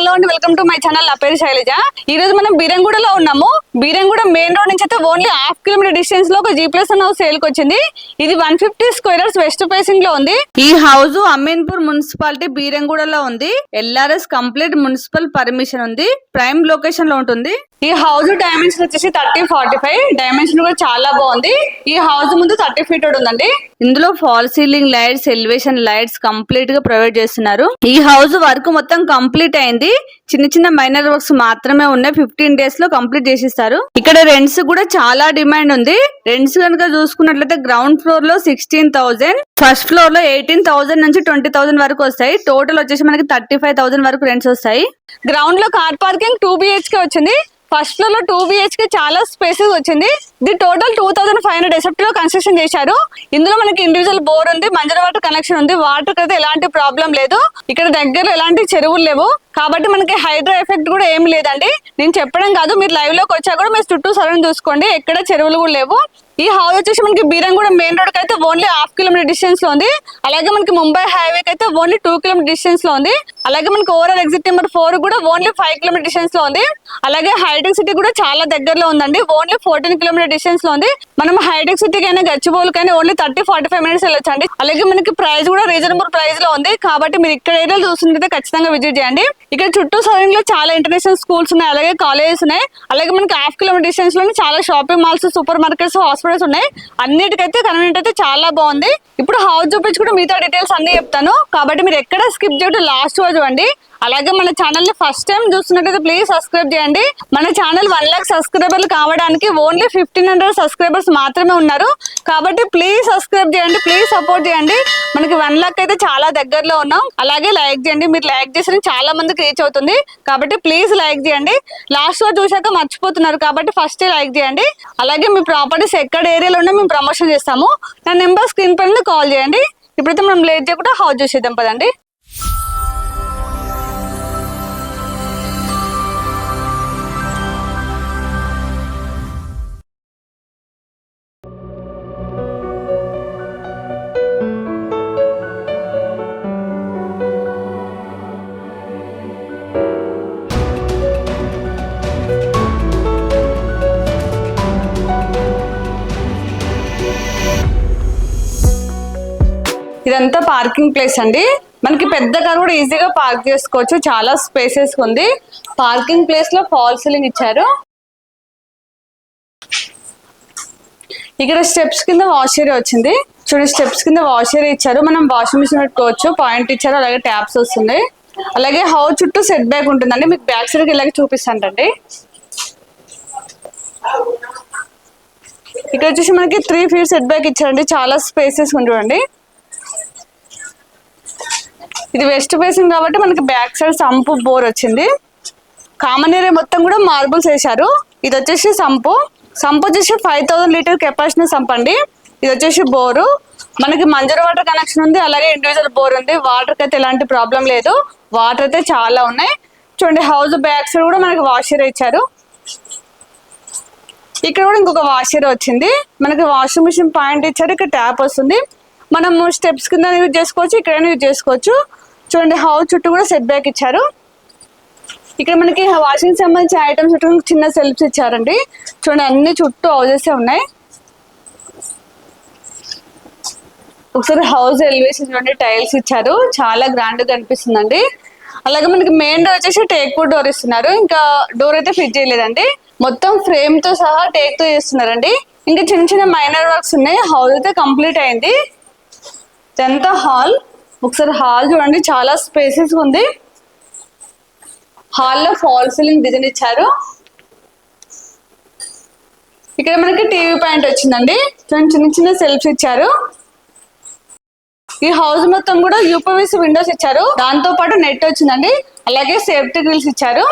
Hello అండి, welcome to my channel. నా పేరు శైలజ. ఈ రోజు మనం బీరంగూడలో ఉన్నాము. బీరంగూడ మెయిన్ రోడ్ నుంచి అయితే ఓన్లీ హాఫ్ కిలోమీటర్ డిస్టెన్స్ లో ఒక G+ హౌస్ సేల్ కి వచ్చింది. ఇది 150 స్క్వేర్ యార్డ్స్ వెస్ట్ ఫేసింగ్ లో ఉంది. ఈ హౌస్ అమీన్పూర్ మున్సిపాలిటీ బీరంగూడలో ఉంది. LRS కంప్లీట్ మున్సిపల్ పర్మిషన్ ఉంది. ప్రైమ్ లొకేషన్ లో ఉంటుంది. ఈ హౌస్ డైమెన్షన్ వచ్చేసి 30-45 డైమెన్షన్ కూడా చాలా బాగుంది. ఈ హౌస్ ముందు 30 ఫీట్ ఉందండి. ఇందులో fall ceiling lights, elevation lights complete గా ప్రొవైడ్ చేస్తున్నారు. ఈ హౌస్ వర్క్ మొత్తం కంప్లీట్ అయింది. చిన్న చిన్న మైనర్ వర్క్స్ మాత్రమే ఉన్నాయి. 15 డేస్ లో కంప్లీట్ చేసిస్తారు. ఇక్కడ రెంట్స్ కూడా చాలా డిమాండ్ ఉంది. రెంట్స్ కనుక చూసుకున్నట్లయితే గ్రౌండ్ ఫ్లోర్ లో 16,000, ఫస్ట్ ఫ్లోర్ లో 18,000 నుంచి 20,000 వరకు వస్తాయి. టోటల్ వచ్చేసి మనకి 35,000 వరకు రెంట్స్ వస్తాయి. గ్రౌండ్ లో కార్ పార్కింగ్ 2 BHK వచ్చింది. ఫస్ట్ ఫ్లోర్ లో 2 BHK చాలా స్పేసెస్ వచ్చింది. ఇది టోటల్ 2,500 ఎసెప్ట్ లో కన్స్ట్రక్షన్ చేశారు. ఇందులో మనకి ఇండివిజువల్ బోర్ ఉంది, మంజర వాటర్ కనెక్షన్ ఉంది. వాటర్ అయితే ఎలాంటి ప్రాబ్లం లేదు. ఇక్కడ దగ్గరలో ఎలాంటి చెరువులు లేవు కాబట్టి మనకి హైడ్రో ఎఫెక్ట్ కూడా ఏమి లేదండి. నేను చెప్పడం కాదు, మీరు లైవ్ లోకి వచ్చా కూడా మీరు చుట్టూ సరౌండ్ చూసుకోండి. ఎక్కడ చెరువులు కూడా లేవు. ఈ హౌస్ వచ్చేసి మనకి బీరంగూడ మెయిన్ రోడ్ కి అయితే ఓన్లీ హాఫ్ కిలోమీటర్ డిస్టెన్స్ లో ఉంది. అలాగే మనకి ముంబై హైవే కి అయితే ఓన్లీ 2 కిలోమీటర్ డిస్టెన్స్ లో ఉంది. అలాగే మనకి ఓవరాల్ ఎగ్జిట్ నెంబర్ 4 కూడా ఓన్లీ 5 కిలోమీటర్ డిస్టెన్స్ లో ఉంది. అలాగే హైటెక్ సిటీ కూడా చాలా దగ్గరలో ఉందండి. ఓన్లీ 14 కిలోమీటర్ డిస్టెన్స్ లో ఉంది. మనం హైటెక్ సిటీకి అయినా గచ్చిబౌలికైనా ఓన్లీ 30-45 మినిట్స్ వెళ్ళొచ్చండి. అలాగే మనకి ప్రైస్ కూడా రీజనబుల్ ప్రైస్ లో ఉంది. కాబట్టి మీరు ఇక్కడ ఏరియాలో చూస్తుంటే ఖచ్చితంగా విజిట్ చేయండి. ఇక్కడ చుట్టూ సరౌండింగ్ లో చాలా ఇంటర్నేషనల్ స్కూల్స్ ఉన్నాయి, అలాగే కాలేజెస్ ఉన్నాయి. అలాగే మనకి హాఫ్ కిలోమీటర్ డిస్టెన్స్ లో చాలా shopping malls, super markets, hospitals ఉన్నాయి. అన్నిటికైతే కన్వీనియంట్ అయితే చాలా బాగుంది. ఇప్పుడు హౌస్ చూపించుకుంటే మిగతా డీటెయిల్స్ అన్ని చెప్తాను. కాబట్టి మీరు ఎక్కడ స్కిప్ చేయడం లాస్ట్ రోజు అండి. అలాగే మన ఛానల్ ని ఫస్ట్ టైం చూస్తున్నట్లయితే ప్లీజ్ సబ్స్క్రైబ్ చేయండి. మన ఛానల్ 1 lakh సబ్స్క్రైబర్లు కావడానికి ఓన్లీ 1500 సబ్స్క్రైబర్స్ మాత్రమే ఉన్నారు. కాబట్టి ప్లీజ్ సబ్స్క్రైబ్ చేయండి, ప్లీజ్ సపోర్ట్ చేయండి. మనకి 1 lakh అయితే చాలా దగ్గరలో ఉన్నాం. అలాగే లైక్ చేయండి. మీరు లైక్ చేసిన చాలా మందికి రీచ్ అవుతుంది. కాబట్టి ప్లీజ్ లైక్ చేయండి. లాస్ట్ రోజు చూసాక మర్చిపోతున్నారు కాబట్టి ఫస్ట్ లైక్ చేయండి. అలాగే మీ ప్రాపర్టీస్ ఎక్కడ ఏరియాలో ఉన్నా మేము ప్రమోషన్ చేస్తాము. నా నెంబర్ స్క్రీన్ పైన కాల్ చేయండి. ఇప్పుడైతే మనం లేట్ చేయకుండా హౌస్ చూసేద్దాం పదండి. ఇదంతా పార్కింగ్ ప్లేస్ అండి. మనకి పెద్ద కార్ కూడా ఈజీగా పార్క్ చేసుకోవచ్చు. చాలా స్పేసెస్ ఉంది. పార్కింగ్ ప్లేస్ లో ఫాల్ సీలింగ్ ఇచ్చారు. ఇక్కడ స్టెప్స్ కింద వాష్ ఏరియా వచ్చింది. చూడండి, స్టెప్స్ కింద వాష్ ఏరియా ఇచ్చారు. మనం వాషింగ్ మిషన్ పెట్టుకోవచ్చు. పాయింట్ ఇచ్చారు. అలాగే ట్యాప్స్ వస్తున్నాయి. అలాగే హౌస్ చుట్టూ సెట్ బ్యాక్ ఉంటుందండి. మీకు బ్యాక్ సైడ్కి ఇలాగే చూపిస్తానండి. ఇక్కడ వచ్చేసి మనకి 3 feet సెట్ బ్యాక్ ఇచ్చారండి. చాలా స్పేసెస్ ఉంటుంది. ఇది వెస్ట్ ఫేసింగ్ కాబట్టి మనకి బ్యాక్ సైడ్ సంపు, బోర్ వచ్చింది. కామన్ ఏరియా మొత్తం కూడా మార్బుల్స్ వేశారు. ఇది వచ్చేసి సంపు వచ్చేసి 5,000 లీటర్ కెపాసిటీ సంప్ అండి. ఇది వచ్చేసి బోరు. మనకి మంజర వాటర్ కనెక్షన్ ఉంది. అలాగే ఇండివిజువల్ బోర్ ఉంది. వాటర్ కి అయితే ఎలాంటి ప్రాబ్లం లేదు. వాటర్ అయితే చాలా ఉన్నాయి. చూడండి, హౌస్ బ్యాక్ సైడ్ కూడా మనకి వాష్ ఏరియా ఇచ్చారు. ఇక్కడ కూడా ఇంకొక వాష్ ఏరియా వచ్చింది. మనకి వాషింగ్ మిషన్ పాయింట్ ఇచ్చారు. ఇక్కడ ట్యాప్ వస్తుంది. మనము స్టెప్స్ కింద యూజ్ చేసుకోవచ్చు, ఇక్కడైనా యూజ్ చేసుకోవచ్చు. చూడండి, హౌస్ చుట్టూ కూడా సెట్ బ్యాక్ ఇచ్చారు. ఇక్కడ మనకి వాషింగ్ సంబంధించిన ఐటమ్స్ చుట్టూ చిన్న సెల్ఫ్స్ ఇచ్చారండి. చూడండి, అన్ని చుట్టూ హౌజెస్ ఉన్నాయి. ఒకసారి హౌస్ ఎలివేషన్ చూడండి, టైల్స్ ఇచ్చారు. చాలా గ్రాండ్ గా అనిపిస్తుందండి. అలాగే మనకి మెయిన్ డోర్ వచ్చేసి టేక్ వుడ్ డోర్ ఇస్తున్నారు. ఇంకా డోర్ అయితే ఫిట్ చేయలేదండి. మొత్తం ఫ్రేమ్ తో సహా టేక్ తో చేస్తున్నారండి. ఇంకా చిన్న చిన్న మైనర్ వర్క్స్ ఉన్నాయి. హౌస్ అయితే కంప్లీట్ అయింది. ఇదంతా హాల్. ఒకసారి హాల్ చూడండి, చాలా స్పేసెస్ ఉంది. హాల్లో ఫాల్ సీలింగ్ డిజైన్ ఇచ్చారు. ఇక్కడ మనకి టీవీ పాయింట్ వచ్చిందండి. చిన్న చిన్న సెల్ఫ్స్ ఇచ్చారు. ఈ హౌస్ మొత్తం కూడా UPVC విండోస్ ఇచ్చారు. దాంతో పాటు నెట్ వచ్చిందండి. అలాగే సేఫ్టీ గ్రిల్స్ ఇచ్చారు.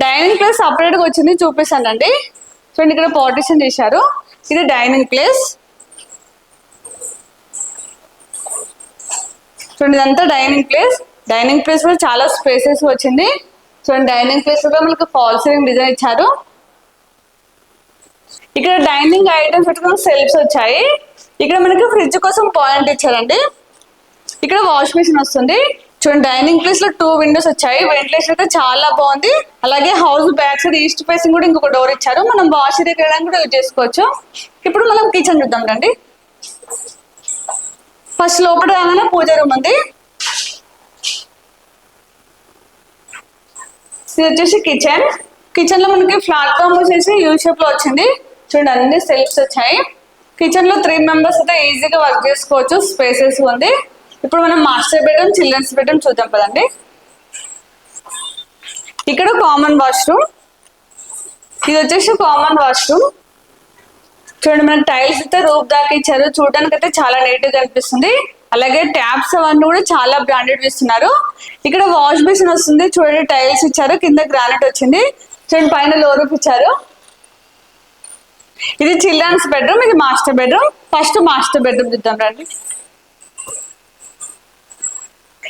డైనింగ్ ప్లేస్ సపరేట్ గా వచ్చింది, చూపిస్తానండి. చూడండి, ఇక్కడ పార్టిషన్ చేశారు. ఇది డైనింగ్ ప్లేస్. చూడండి, ఇదంతా డైనింగ్ ప్లేస్. డైనింగ్ ప్లేస్ కూడా చాలా స్పేసెస్ వచ్చింది. చూడండి, డైనింగ్ ప్లేస్ కూడా మనకి ఫాల్ సీలింగ్ డిజైన్ ఇచ్చారు. ఇక్కడ డైనింగ్ ఐటమ్స్ పెట్టుకున్న సెల్ఫ్స్ వచ్చాయి. ఇక్కడ మనకి ఫ్రిడ్జ్ కోసం పాయింట్ ఇచ్చారండి. ఇక్కడ వాష్ మిషన్ వస్తుంది. చూడండి డైనింగ్ ప్లేస్ లో 2 విండోస్ వచ్చాయి. వెంటిలేషన్ అయితే చాలా బాగుంది. అలాగే house back side east facing కూడా ఇంకొక డోర్ ఇచ్చారు. మనం వాష్ ఏరియా వెళ్ళడానికి కూడా యూజ్ చేసుకోవచ్చు. ఇప్పుడు మనం కిచెన్ చూద్దాం రండి. ఫస్ట్ లోపల రాగానే పూజ రూమ్ ఉంది. ఇది వచ్చేసి కిచెన్. కిచెన్ లో మనకి ప్లాట్ఫామ్ వచ్చేసి యూ షేప్ లో వచ్చింది. చూడండి అన్ని సెల్ఫ్స్ వచ్చాయి. కిచెన్ లో 3 మెంబర్స్ అయితే ఈజీగా వర్క్ చేసుకోవచ్చు. స్పేసెస్ ఉంది. ఇప్పుడు మనం మాస్టర్ బెడ్రూమ్, చిల్డ్రన్స్ బెడ్రూమ్ చూద్దాం కదండి. ఇక్కడ కామన్ వాష్రూమ్. ఇది వచ్చేసి కామన్ వాష్రూమ్. చూడండి మనకి టైల్స్ అయితే రూప్ దాకా ఇచ్చారు. చూడడానికి అయితే చాలా నీట్ గా కనిపిస్తుంది. అలాగే ట్యాప్స్ అవన్నీ కూడా చాలా బ్రాండెడ్ ఇస్తున్నారు. ఇక్కడ వాష్ బేసిన్ వస్తుంది. చూడండి టైల్స్ ఇచ్చారు. కింద గ్రానైట్ వచ్చింది. చూడండి పైన లో రూఫ్ ఇచ్చారు. ఇది చిల్డ్రన్స్ బెడ్రూమ్, ఇది master bedroom. First master bedroom చూద్దాం రండి.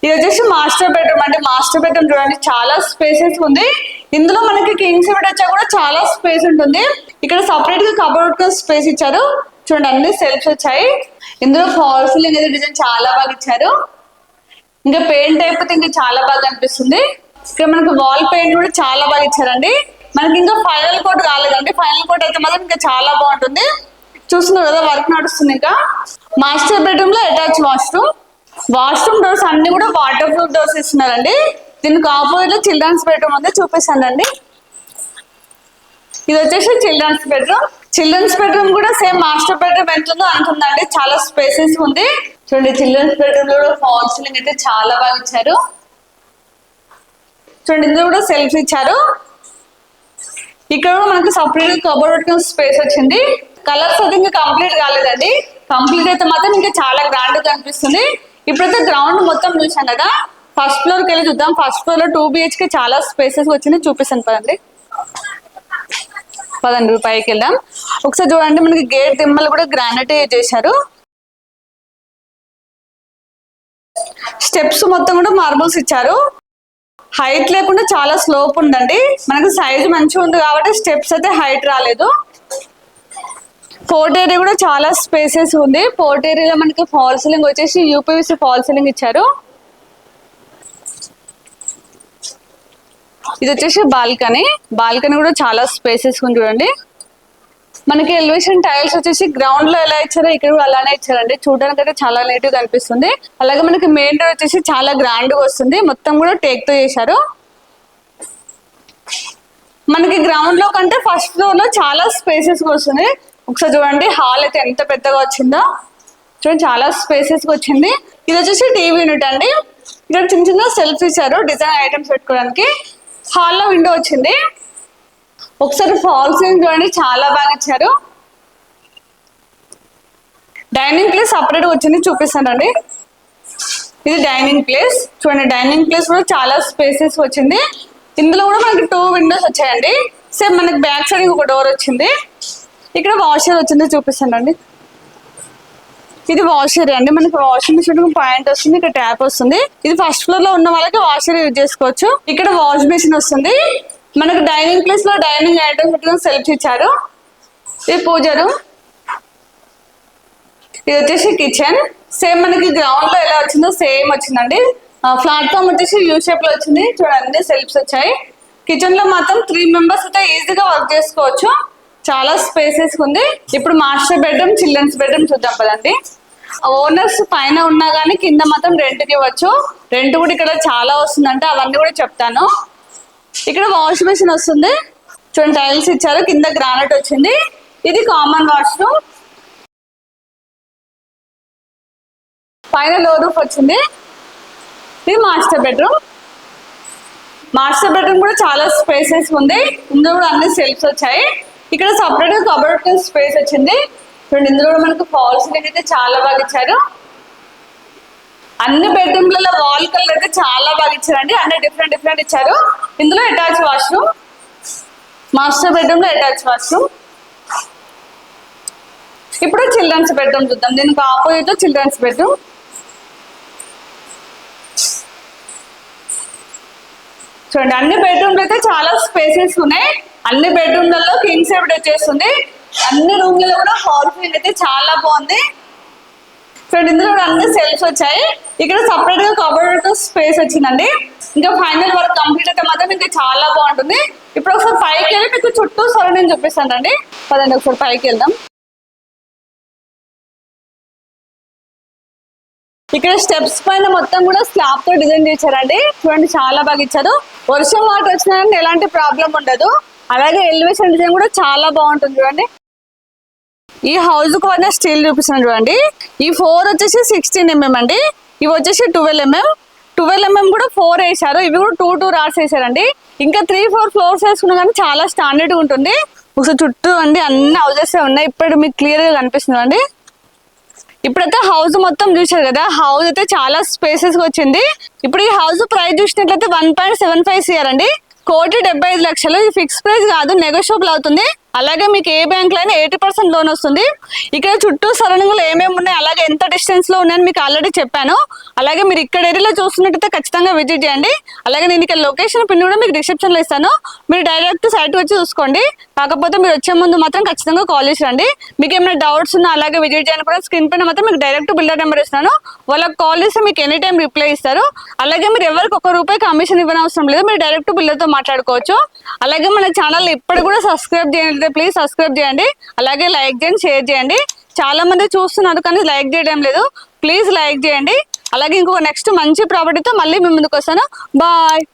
ఇది వచ్చేసి మాస్టర్ బెడ్రూమ్ అండి. మాస్టర్ బెడ్రూమ్ చూడండి చాలా స్పేసెస్ ఉంది. ఇందులో మనకి కింగ్స్ బెడ్ వచ్చా కూడా చాలా స్పేస్ ఉంటుంది. ఇక్కడ సపరేట్ గా కబోర్డ్ స్పేస్ ఇచ్చారు. చూడండి అన్ని సెల్ఫ్స్ వచ్చాయి. ఇందులో ఫాల్ సీలింగ్ అనేది డిజైన్ చాలా బాగా ఇచ్చారు. ఇంకా పెయింట్ అయిపోతే ఇంకా చాలా బాగా అనిపిస్తుంది. ఇక్కడ మనకి వాల్ పెయింట్ కూడా చాలా బాగా ఇచ్చారండి. మనకి ఇంకా ఫైనల్ కోట్ కాలేదండి. ఫైనల్ కోట్ అయితే మాత్రం ఇంకా చాలా బాగుంటుంది. చూస్తున్నారు కదా వర్క్ నడుస్తుంది. ఇంకా మాస్టర్ బెడ్రూమ్ లో అటాచ్ వాష్రూమ్. వాష్రూమ్ డోర్స్ అన్ని కూడా వాటర్ ప్రూఫ్ డోర్స్ ఇస్తున్నారండి. దీనికి ఆపోజిట్ లో చిల్డ్రన్స్ బెడ్రూమ్ ఉంది, చూపిస్తానండి. ఇది వచ్చేసి చిల్డ్రన్స్ బెడ్రూమ్. చిల్డ్రన్స్ బెడ్రూమ్ కూడా సేమ్ మాస్టర్ బెడ్రూమ్ ఎంత ఉందో అంటుందండి. చాలా స్పేసెస్ ఉంది. చూడండి చిల్డ్రన్స్ బెడ్రూమ్ లో కూడా ఫాల్ సీలింగ్ అయితే చాలా బాగా ఇచ్చారు. చూడండి ఇందులో కూడా సెల్ఫ్ ఇచ్చారు. ఇక్కడ కూడా మనకి సపరేట్ కబోర్డ్ స్పేస్ వచ్చింది. కలర్స్ అయితే ఇంకా కంప్లీట్ కాలేదండి. కంప్లీట్ అయితే మాత్రం ఇంకా చాలా గ్రాండ్ గా కనిపిస్తుంది. ఇప్పుడైతే గ్రౌండ్ మొత్తం చూసాం కదా. ఫస్ట్ ఫ్లోర్ కి వెళ్ళి చూద్దాం. ఫస్ట్ ఫ్లోర్ లో 2 BHK చాలా స్పేసెస్ వచ్చింది. చూపిస్తాను పదండి. పైకి వెళ్దాం. ఒకసారి చూడండి మనకి గేట్ దిమ్మలు కూడా గ్రానైట్ చేశారు. స్టెప్స్ మొత్తం కూడా మార్బుల్స్ ఇచ్చారు. హైట్ లేకుండా చాలా స్లోప్ ఉందండి. మనకు సైజ్ మంచిగా ఉంది కాబట్టి స్టెప్స్ అయితే హైట్ రాలేదు. పోర్ట్ ఏరియా కూడా చాలా స్పేసెస్ ఉంది. పోర్ట్ ఏరియాలో మనకి ఫాల్ సీలింగ్ వచ్చేసి యూపీవీసీ ఫాల్ సీలింగ్ ఇచ్చారు. ఇది వచ్చేసి బాల్కనీ. బాల్కనీ కూడా చాలా స్పేసెస్ ఉంది చూడండి. మనకి ఎలివేషన్ టైల్స్ వచ్చేసి గ్రౌండ్ లో ఎలా ఇచ్చారో ఇక్కడ కూడా అలానే ఇచ్చారండి. చూడడానికి అయితే చాలా నీట్ గా కనిపిస్తుంది. అలాగే మనకి మెయిన్ డోర్ వచ్చేసి చాలా గ్రాండ్ గా వస్తుంది. మొత్తం కూడా టేక్ తో చేశారు. మనకి గ్రౌండ్ లో కంటే ఫస్ట్ ఫ్లోర్ లో చాలా స్పేసెస్ వస్తుంది. ఒకసారి చూడండి హాల్ అయితే ఎంత పెద్దగా వచ్చిందో. చూడండి చాలా స్పేసెస్ వచ్చింది. ఇది వచ్చేసి టీవీ యూనిట్ అండి. ఇక్కడ చిన్న చిన్న సెల్ఫ్ ఇచ్చారు డిజైన్ ఐటమ్స్ పెట్టుకోవడానికి. హాల్లో విండో వచ్చింది. ఒకసారి ఫాల్ సీలింగ్ చూడండి చాలా బాగా ఇచ్చారు. డైనింగ్ ప్లేస్ సపరేట్ వచ్చింది, చూపిస్తానండి. ఇది డైనింగ్ ప్లేస్. చూడండి డైనింగ్ ప్లేస్ కూడా చాలా స్పేసెస్ వచ్చింది. ఇందులో కూడా మనకి 2 విండోస్ వచ్చాయండి. సేమ్ మనకి బ్యాక్ సైడ్ ఒక డోర్ వచ్చింది. ఇక్కడ వాషర్ వచ్చింది, చూపిస్తానండి. ఇది వాష్ ఏరియా అండి. మనకి వాషింగ్ మిషన్ పాయింట్ వస్తుంది. ఇక్కడ ట్యాప్ వస్తుంది. ఇది ఫస్ట్ ఫ్లోర్ లో ఉన్న వాళ్ళకి వాషర్ యూజ్ చేసుకోవచ్చు. ఇక్కడ వాష్ బేసిన్ వస్తుంది. మనకు డైనింగ్ ప్లేస్ లో డైనింగ్ ఐటమ్స్ సెల్ఫ్ ఇచ్చారు. ఇది పూజ రూమ్. ఇది వచ్చేసి కిచెన్. సేమ్ మనకి గ్రౌండ్ లో ఎలా వచ్చిందో సేమ్ వచ్చిందండి. ప్లాట్ఫామ్ వచ్చేసి యూ షేప్ లో వచ్చింది. చూడండి సెల్ఫ్స్ వచ్చాయి. కిచెన్ లో మాత్రం 3 మెంబర్స్ అయితే ఈజీగా వర్క్ చేసుకోవచ్చు. చాలా స్పేసెస్ ఉంది. ఇప్పుడు మాస్టర్ బెడ్రూమ్, చిల్డ్రన్స్ బెడ్రూమ్ చూద్దాం కదండి. ఓనర్స్ పైన ఉన్నా కానీ కింద మాత్రం రెంట్కి ఇవ్వచ్చు. రెంట్ కూడా ఇక్కడ చాలా వస్తుందంటే అవన్నీ కూడా చెప్తాను. ఇక్కడ వాష్ బేసిన్ వస్తుంది. చూడండి టైల్స్ ఇచ్చారు. కింద గ్రానైట్ వచ్చింది. ఇది కామన్ వాష్రూమ్. పైన లో రూఫ్ వచ్చింది. ఇది మాస్టర్ బెడ్రూమ్. మాస్టర్ బెడ్రూమ్ కూడా చాలా స్పేసెస్ ఉంది. ఇందులో కూడా అన్ని సెల్ఫ్స్ వచ్చాయి. ఇక్కడ సపరేట్ గా కబోర్డ్ స్పేస్ వచ్చింది. చూడండి ఇందులో కూడా మనకు ఫాల్ సీలింగ్ అయితే చాలా బాగా ఇచ్చారు. అన్ని బెడ్రూమ్లలో వాల్ కలర్ అయితే చాలా బాగా ఇచ్చారండి. అన్ని డిఫరెంట్ ఇచ్చారు. ఇందులో అటాచ్ వాష్రూమ్. మాస్టర్ బెడ్రూమ్ లో అటాచ్ వాష్రూమ్. ఇప్పుడు చిల్డ్రన్స్ బెడ్రూమ్ చూద్దాం. దీనికి ఆపోజిట్ లో చిల్డ్రన్స్ బెడ్రూమ్. చూడండి అన్ని బెడ్రూమ్లు అయితే చాలా స్పేసెస్ ఉన్నాయి. అన్ని బెడ్రూమ్లలో కింగ్ సైజ్ బెడ్ వచ్చేస్తుంది. అన్ని రూమ్లలో కూడా హాల్ సీలింగ్ అయితే చాలా బాగుంది. చూడండి ఇందులో కూడా అన్ని సెల్ఫ్స్ వచ్చాయి. ఇక్కడ సపరేట్ గా కబోర్డ్ స్పేస్ వచ్చిందండి. ఇంకా ఫైనల్ వర్క్ కంప్లీట్ అయితే మాత్రం ఇంకా చాలా బాగుంటుంది. ఇప్పుడు ఒకసారి పైకి వెళ్ళి మీకు చుట్టూ సరౌండింగ్ చూపిస్తానండి. పదండి ఒకసారి పైకి వెళ్దాం. ఇక్కడ స్టెప్స్ పైన మొత్తం కూడా స్లాబ్ తో డిజైన్ చేశారండి. చూడండి చాలా బాగా ఇచ్చారు. వర్షం వాటర్ వచ్చినా ఎలాంటి ప్రాబ్లం ఉండదు. అలాగే ఎలివేషన్ డిజైన్ కూడా చాలా బాగుంటుంది చూడండి. ఈ హౌస్ కు వల్ల స్టీల్ చూపిస్తున్నాను చూడండి. ఈ 4 వచ్చేసి 16 mm అండి. ఇవి వచ్చేసి 12 mm. 12 mm కూడా 4 వేసారు. ఇవి కూడా 2 రాడ్స్ వేసారండి. ఇంకా 3-4 ఫ్లోర్స్ వేసుకున్నా కానీ చాలా స్టాండర్డ్ గా ఉంటుంది. ఒకసారి చుట్టూ అండి అన్ని హౌసెస్ ఉన్నాయి. ఇప్పుడు మీకు క్లియర్ గా కనిపిస్తుంది అండి. ఇప్పుడైతే హౌస్ మొత్తం చూసారు కదా. హౌస్ అయితే చాలా స్పేసెస్ గా వచ్చింది. ఇప్పుడు ఈ హౌస్ ప్రైస్ చూసినట్లయితే 1.75 CR అండి. 1,75,00,000. ఇది ఫిక్స్ ప్రైస్ కాదు, నెగోషియబుల్ అవుతుంది. అలాగే మీకు ఏ బ్యాంక్ లో అయినా 80% లోన్ వస్తుంది. ఇక్కడ చుట్టూ సరౌండింగ్ లో ఏమేమి ఉన్నాయి, అలాగే ఎంత డిస్టెన్స్ లో ఉన్నాయని మీకు ఆల్రెడీ చెప్పాను. అలాగే మీరు ఇక్కడ ఏరియాలో చూస్తున్నట్టయితే ఖచ్చితంగా విజిట్ చేయండి. అలాగే నేను ఇక్కడ లొకేషన్ పిన్ కూడా మీకు డిస్క్రిప్షన్ లో ఇస్తాను. మీరు డైరెక్ట్ సైట్ వచ్చి చూసుకోండి. కాకపోతే మీరు వచ్చే ముందు మాత్రం ఖచ్చితంగా కాల్ చేసి రండి. మీకు ఏమైనా డౌట్స్ ఉన్నా అలాగే విజిట్ చేయడానికి కూడా స్క్రీన్ పైన మాత్రం మీకు డైరెక్ట్ బిల్డర్ నెంబర్ ఇస్తాను. వాళ్ళకి కాల్ చేస్తే మీకు ఎనీ టైం రిప్లై ఇస్తారు. అలాగే మీరు ఎవరికి ₹1 కమిషన్ ఇవ్వనవసరం లేదు. మీరు డైరెక్ట్ బిల్డర్ తో మాట్లాడుకోవచ్చు. అలాగే మన ఛానల్ ఇప్పుడు కూడా సబ్స్క్రైబ్ చేయండి. ప్లీజ్ సబ్స్క్రైబ్ చేయండి. అలాగే లైక్ చేయండి, షేర్ చేయండి. చాలా మంది చూస్తున్నారు కానీ లైక్ చేయడం లేదు. ప్లీజ్ లైక్ చేయండి. అలాగే ఇంకొక నెక్స్ట్ మంచి ప్రాపర్టీతో మళ్ళీ మీ ముందుకు వస్తాను. బాయ్.